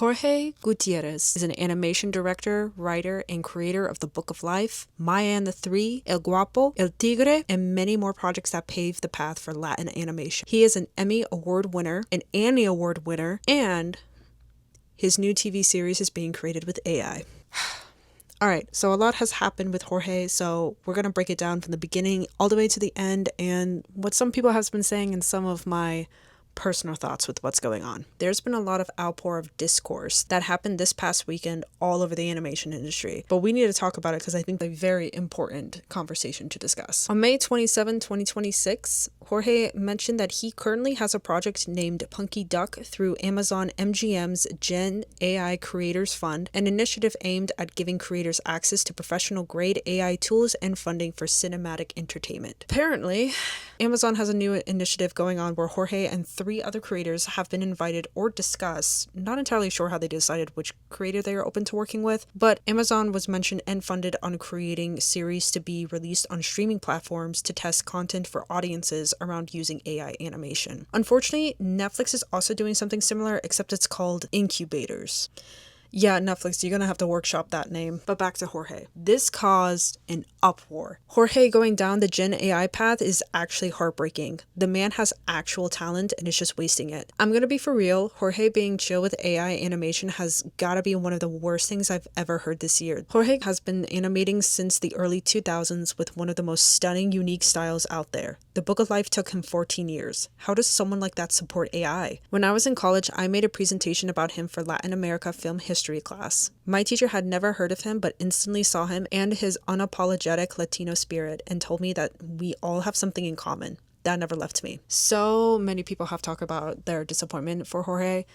Jorge Gutierrez is an animation director, writer, and creator of The Book of Life, Maya and the Three, El Guapo, El Tigre, and many more projects that paved the path for Latin animation. He is an Emmy Award winner, an Annie Award winner, and his new TV series is being created with AI. Alright, so a lot has happened with Jorge, so we're going to break it down from the beginning all the way to the end and what some people have been saying and some of my personal thoughts with what's going on. There's been a lot of outpour of discourse that happened this past weekend all over the animation industry, but we need to talk about it because I think it's a very important conversation to discuss. On May 27, 2026, Jorge mentioned that he currently has a project named Punky Duck through Amazon MGM's Gen AI Creators Fund, an initiative aimed at giving creators access to professional grade AI tools and funding for cinematic entertainment. Apparently, Amazon has a new initiative going on where Jorge and 3 other creators have been invited or discussed. Not entirely sure how they decided which creator they are open to working with, but Amazon was mentioned and funded on creating series to be released on streaming platforms to test content for audiences around using AI animation. Unfortunately, Netflix is also doing something similar, except it's called incubators. Yeah, Netflix, you're gonna have to workshop that name. But back to Jorge. This caused an uproar. Jorge going down the Gen AI path is actually heartbreaking. The man has actual talent and is just wasting it. I'm gonna be for real, Jorge being chill with AI animation has gotta be one of the worst things I've ever heard this year. Jorge has been animating since the early 2000s with one of the most stunning, unique styles out there. The Book of Life took him 14 years. How does someone like that support AI? When I was in college, I made a presentation about him for Latin America film history class. My teacher had never heard of him but instantly saw him and his unapologetic Latino spirit and told me that we all have something in common. That never left me. So many people have talked about their disappointment for Jorge.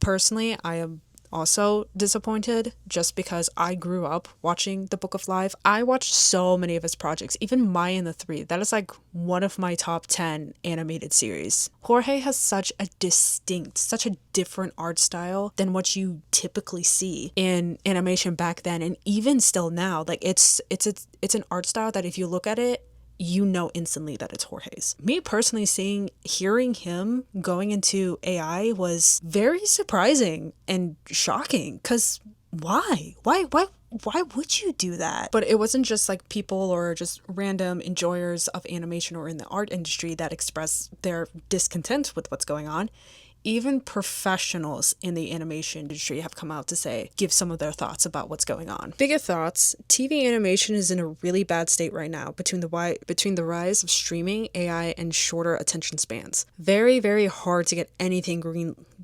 Personally, I am also disappointed just because I grew up watching The Book of Life. I watched so many of his projects, even Maya and the Three. That is like one of my top 10 animated series. Jorge has such a distinct, such a different art style than what you typically see in animation back then and even still now. Like it's an art style that if you look at it, you know instantly that it's Jorge's. Me personally hearing him going into AI was very surprising and shocking, because why would you do that? But it wasn't just like people or just random enjoyers of animation or in the art industry that express their discontent with what's going on. Even professionals in the animation industry have come out to give some of their thoughts about what's going on. Bigger thoughts, TV animation is in a really bad state right now between the rise of streaming, AI, and shorter attention spans. Very, very hard to get anything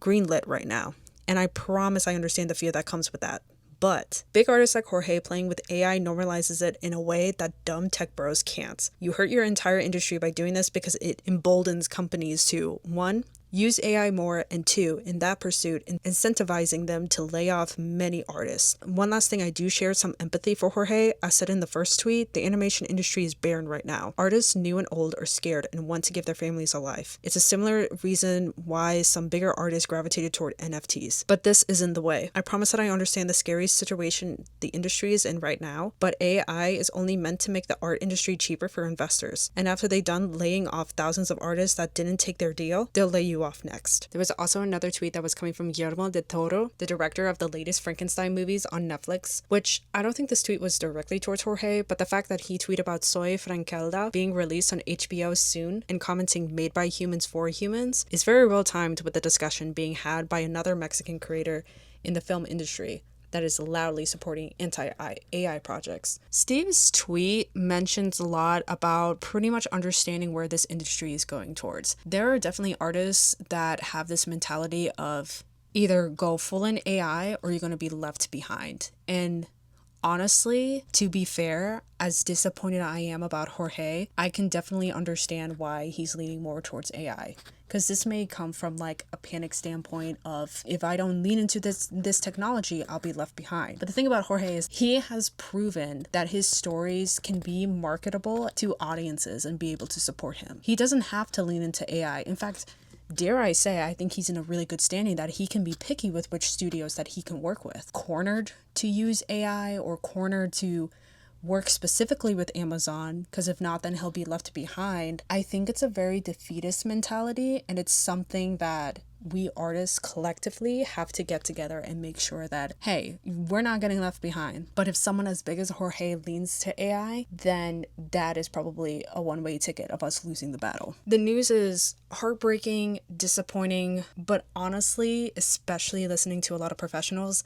greenlit right now. And I promise I understand the fear that comes with that. But big artists like Jorge playing with AI normalizes it in a way that dumb tech bros can't. You hurt your entire industry by doing this because it emboldens companies to 1. Use AI more, and 2, in that pursuit, incentivizing them to lay off many artists. One last thing, I do share some empathy for Jorge. I said in the first tweet, the animation industry is barren right now. Artists, new and old, are scared and want to give their families a life. It's a similar reason why some bigger artists gravitated toward NFTs. But this isn't the way. I promise that I understand the scary situation the industry is in right now, but AI is only meant to make the art industry cheaper for investors. And after they're done laying off thousands of artists that didn't take their deal, they'll lay you off next. There was also another tweet that was coming from Guillermo del Toro, the director of the latest Frankenstein movies on Netflix, which I don't think this tweet was directly towards Jorge, but the fact that he tweeted about Soy Frankelda being released on HBO soon and commenting made by humans for humans is very well timed with the discussion being had by another Mexican creator in the film industry that is loudly supporting anti-AI projects. Steve's tweet mentions a lot about pretty much understanding where this industry is going towards. There are definitely artists that have this mentality of either go full in AI or you're going to be left behind. And honestly, to be fair, as disappointed I am about Jorge, I can definitely understand why he's leaning more towards AI. Because this may come from like a panic standpoint of, if I don't lean into this technology, I'll be left behind. But the thing about Jorge is he has proven that his stories can be marketable to audiences and be able to support him. He doesn't have to lean into AI. In fact, dare I say, I think he's in a really good standing that he can be picky with which studios that he can work with. Cornered to use AI or cornered to work specifically with Amazon, because if not, then he'll be left behind. I think it's a very defeatist mentality, and it's something that we artists collectively have to get together and make sure that, hey, we're not getting left behind. But if someone as big as Jorge leans to AI, then that is probably a one-way ticket of us losing the battle. The news is heartbreaking, disappointing, but honestly, especially listening to a lot of professionals,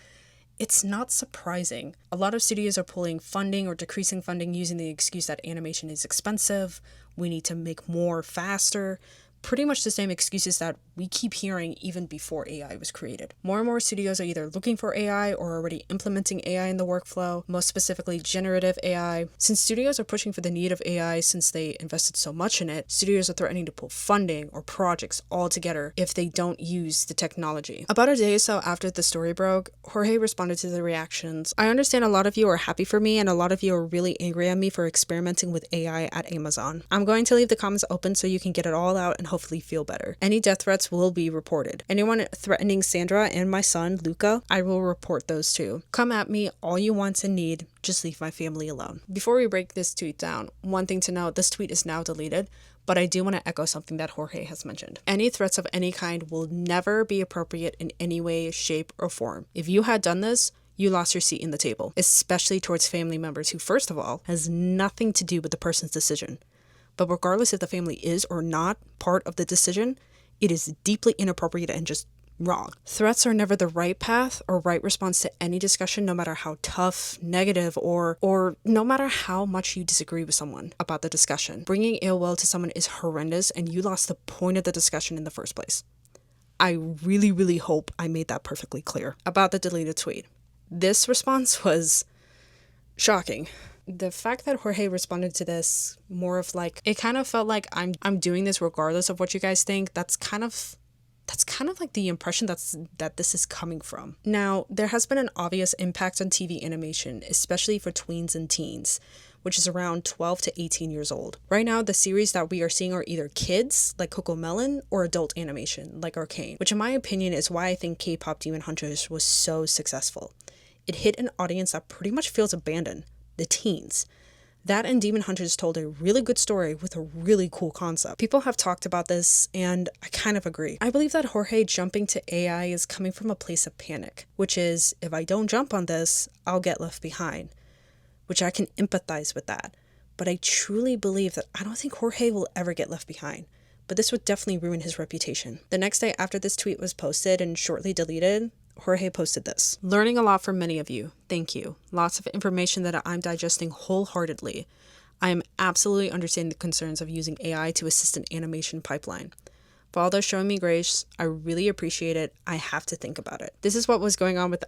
it's not surprising. A lot of studios are pulling funding or decreasing funding using the excuse that animation is expensive, we need to make more faster. Pretty much the same excuses that we keep hearing even before AI was created. More and more studios are either looking for AI or already implementing AI in the workflow, most specifically generative AI. Since studios are pushing for the need of AI since they invested so much in it, studios are threatening to pull funding or projects altogether if they don't use the technology. About a day or so after the story broke, Jorge responded to the reactions. I understand a lot of you are happy for me and a lot of you are really angry at me for experimenting with AI at Amazon. I'm going to leave the comments open so you can get it all out and hopefully feel better. Any death threats will be reported. Anyone threatening Sandra and my son, Luca, I will report those too. Come at me all you want and need, just leave my family alone. Before we break this tweet down, one thing to note, this tweet is now deleted, but I do want to echo something that Jorge has mentioned. Any threats of any kind will never be appropriate in any way, shape, or form. If you had done this, you lost your seat in the table, especially towards family members who, first of all, has nothing to do with the person's decision. But regardless if the family is or not part of the decision, it is deeply inappropriate and just wrong. Threats are never the right path or right response to any discussion, no matter how tough, negative, or no matter how much you disagree with someone about the discussion. Bringing ill will to someone is horrendous and you lost the point of the discussion in the first place. I really, really hope I made that perfectly clear. About the deleted tweet. This response was shocking. The fact that Jorge responded to this more of like, it kind of felt like I'm doing this regardless of what you guys think. That's kind of like the impression that this is coming from. Now, there has been an obvious impact on TV animation, especially for tweens and teens, which is around 12 to 18 years old. Right now, the series that we are seeing are either kids, like Cocomelon, or adult animation, like Arcane, which in my opinion is why I think K-pop Demon Hunters was so successful. It hit an audience that pretty much feels abandoned. The teens. That and Demon Hunters told a really good story with a really cool concept. People have talked about this, and I kind of agree. I believe that Jorge jumping to AI is coming from a place of panic, which is, if I don't jump on this, I'll get left behind, which I can empathize with that. But I truly believe that I don't think Jorge will ever get left behind. But this would definitely ruin his reputation. The next day after this tweet was posted and shortly deleted, Jorge posted this. Learning a lot from many of you. Thank you. Lots of information that I'm digesting wholeheartedly. I am absolutely understanding the concerns of using AI to assist an animation pipeline. For all those showing me grace, I really appreciate it. I have to think about it. This is what was going on with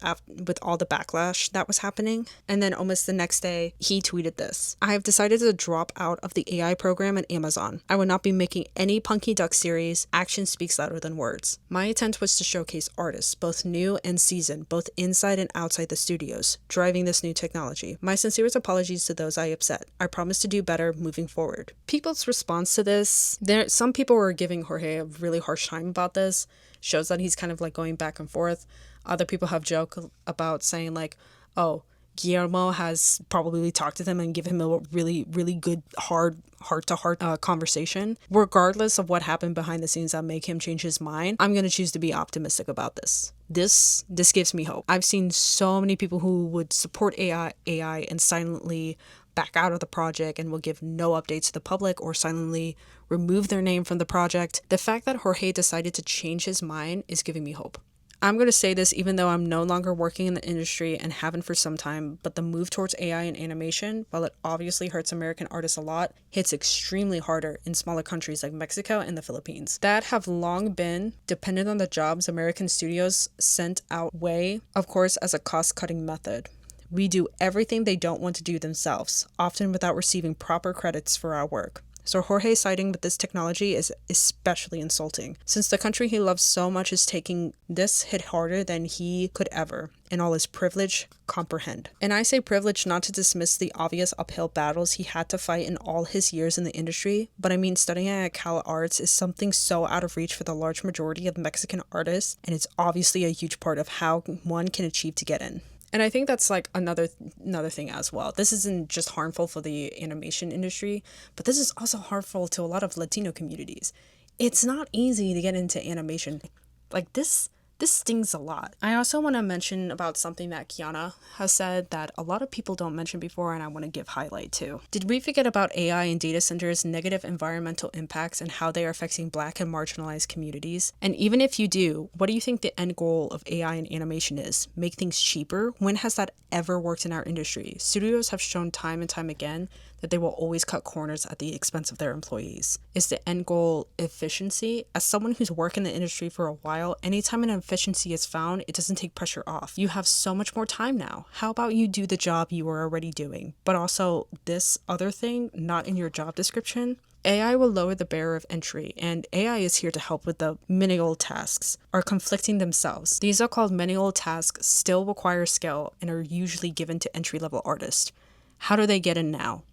all the backlash that was happening. And then almost the next day, he tweeted this. I have decided to drop out of the AI program at Amazon. I will not be making any Punky Duck series. Action speaks louder than words. My intent was to showcase artists, both new and seasoned, both inside and outside the studios, driving this new technology. My sincerest apologies to those I upset. I promise to do better moving forward. People's response to this, some people were giving Jorge a really harsh time about this. Shows that he's kind of like going back and forth. Other people have joked about saying like, oh, Guillermo has probably talked to them and given him a really, really good heart-to-heart conversation. Regardless of what happened behind the scenes that make him change his mind, I'm going to choose to be optimistic about this. This gives me hope. I've seen so many people who would support AI and silently back out of the project and will give no updates to the public or silently remove their name from the project. The fact that Jorge decided to change his mind is giving me hope. I'm going to say this even though I'm no longer working in the industry and haven't for some time, but the move towards AI and animation, while it obviously hurts American artists a lot, hits extremely harder in smaller countries like Mexico and the Philippines that have long been dependent on the jobs American studios sent out way, of course, as a cost-cutting method. We do everything they don't want to do themselves, often without receiving proper credits for our work. So Jorge siding with this technology is especially insulting, since the country he loves so much is taking this hit harder than he could ever, in all his privilege, comprehend. And I say privilege not to dismiss the obvious uphill battles he had to fight in all his years in the industry, but I mean studying at Cal Arts is something so out of reach for the large majority of Mexican artists, and it's obviously a huge part of how one can achieve to get in. And I think that's like another thing as well. This isn't just harmful for the animation industry, but this is also harmful to a lot of Latino communities. It's not easy to get into animation. Like this stings a lot. I also want to mention about something that Kiana has said that a lot of people don't mention before, and I want to give highlight to. Did we forget about AI and data centers' negative environmental impacts and how they are affecting Black and marginalized communities? And even if you do, what do you think the end goal of AI and animation is? Make things cheaper? When has that ever worked in our industry? Studios have shown time and time again that they will always cut corners at the expense of their employees. Is the end goal efficiency? As someone who's worked in the industry for a while, anytime an efficiency is found, it doesn't take pressure off. You have so much more time now. How about you do the job you were already doing, but also this other thing not in your job description? AI will lower the barrier of entry, and AI is here to help with the menial tasks, are conflicting themselves. These are called menial tasks, still require skill, and are usually given to entry-level artists. How do they get in now?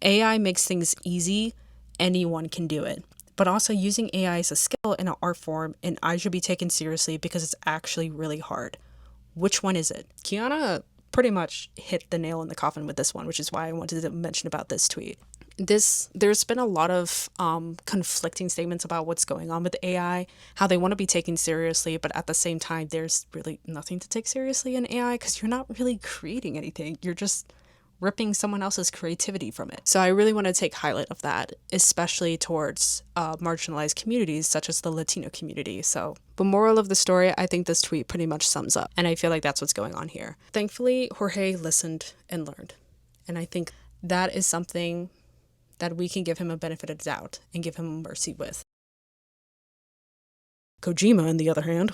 AI makes things easy, anyone can do it. But also using AI as a skill in an art form, and I should be taken seriously because it's actually really hard. Which one is it? Kiana pretty much hit the nail in the coffin with this one, which is why I wanted to mention about this tweet. There's been a lot of conflicting statements about what's going on with AI, how they want to be taken seriously, but at the same time, there's really nothing to take seriously in AI because you're not really creating anything. You're just ripping someone else's creativity from it. So I really want to take highlight of that, especially towards marginalized communities such as the Latino community. So the moral of the story, I think this tweet pretty much sums up, and I feel like that's what's going on here. Thankfully, Jorge listened and learned, and I think that is something that we can give him a benefit of doubt and give him mercy with. Kojima, on the other hand,